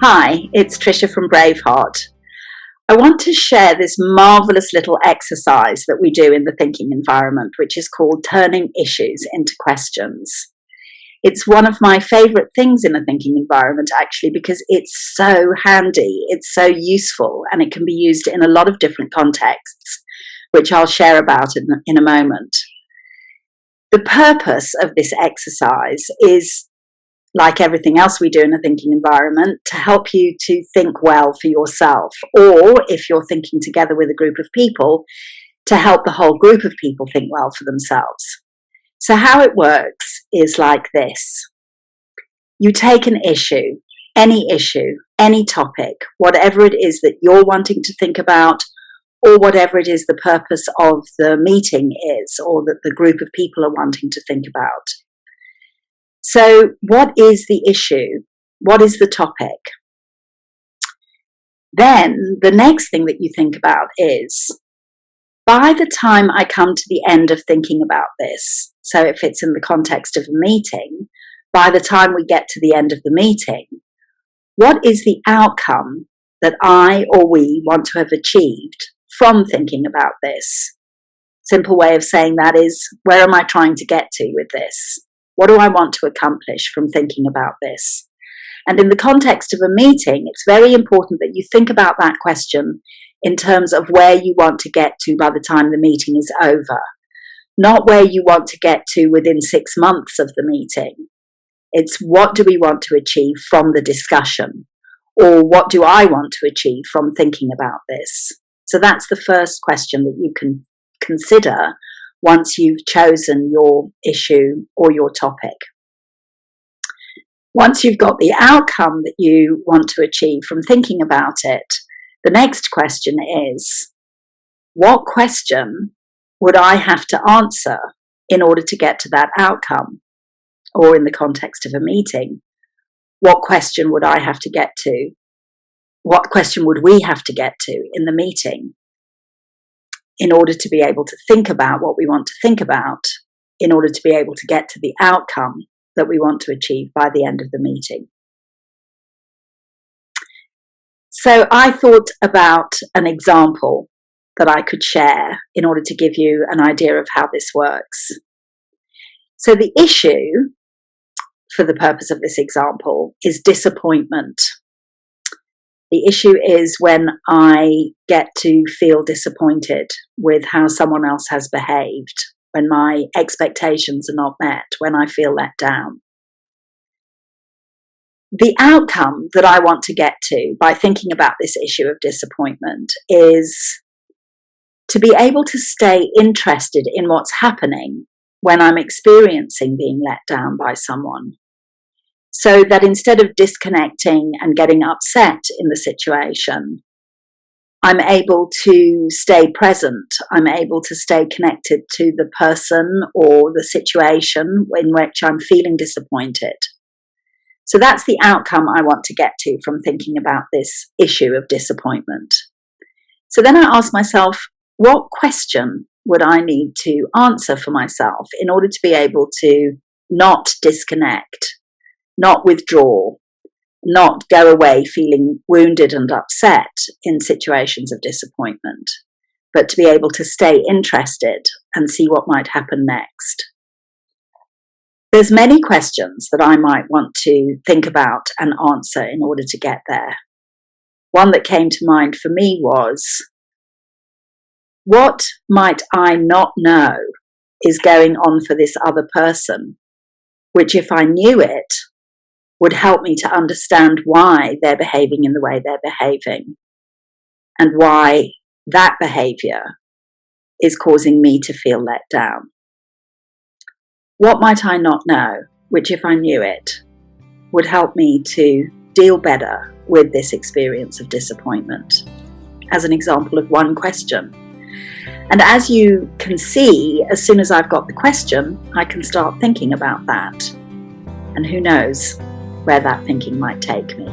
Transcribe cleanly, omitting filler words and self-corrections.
Hi, it's Trisha from Braveheart. I want to share this marvellous little exercise that we do in the thinking environment, which is called turning issues into questions. It's one of my favourite things in a thinking environment, actually, because it's so handy, it's so useful, and it can be used in a lot of different contexts, which I'll share about in a moment. The purpose of this exercise is, like everything else we do in a thinking environment, to help you to think well for yourself, or if you're thinking together with a group of people, to help the whole group of people think well for themselves. So how it works is like this. You take an issue, any topic, whatever it is that you're wanting to think about, or whatever it is the purpose of the meeting is, or that the group of people are wanting to think about. So what is the issue? What is the topic? Then the next thing that you think about is, by the time I come to the end of thinking about this, so if it's in the context of a meeting, by the time we get to the end of the meeting, what is the outcome that I or we want to have achieved from thinking about this? Simple way of saying that is, where am I trying to get to with this? What do I want to accomplish from thinking about this? And in the context of a meeting, it's very important that you think about that question in terms of where you want to get to by the time the meeting is over, not where you want to get to within 6 months of the meeting. It's what do we want to achieve from the discussion, or what do I want to achieve from thinking about this? So that's the first question that you can consider once you've chosen your issue or your topic. Once you've got the outcome that you want to achieve from thinking about it, the next question is, what question would I have to answer in order to get to that outcome? Or in the context of a meeting, what question would I have to get to? What question would we have to get to in the meeting in order to be able to think about what we want to think about, in order to be able to get to the outcome that we want to achieve by the end of the meeting? So I thought about an example that I could share in order to give you an idea of how this works. So the issue, for the purpose of this example, is disappointment. The issue is when I get to feel disappointed with how someone else has behaved, when my expectations are not met, when I feel let down. The outcome that I want to get to by thinking about this issue of disappointment is to be able to stay interested in what's happening when I'm experiencing being let down by someone. So that instead of disconnecting and getting upset in the situation, I'm able to stay present. I'm able to stay connected to the person or the situation in which I'm feeling disappointed. So that's the outcome I want to get to from thinking about this issue of disappointment. So then I ask myself, what question would I need to answer for myself in order to be able to not disconnect, not withdraw, not go away feeling wounded and upset in situations of disappointment, but to be able to stay interested and see what might happen next? There's many questions that I might want to think about and answer in order to get there. One that came to mind for me was, what might I not know is going on for this other person, which if I knew it, would help me to understand why they're behaving in the way they're behaving, and why that behaviour is causing me to feel let down. What might I not know, which if I knew it, would help me to deal better with this experience of disappointment? As an example of one question. And as you can see, as soon as I've got the question, I can start thinking about that. And who knows where that thinking might take me.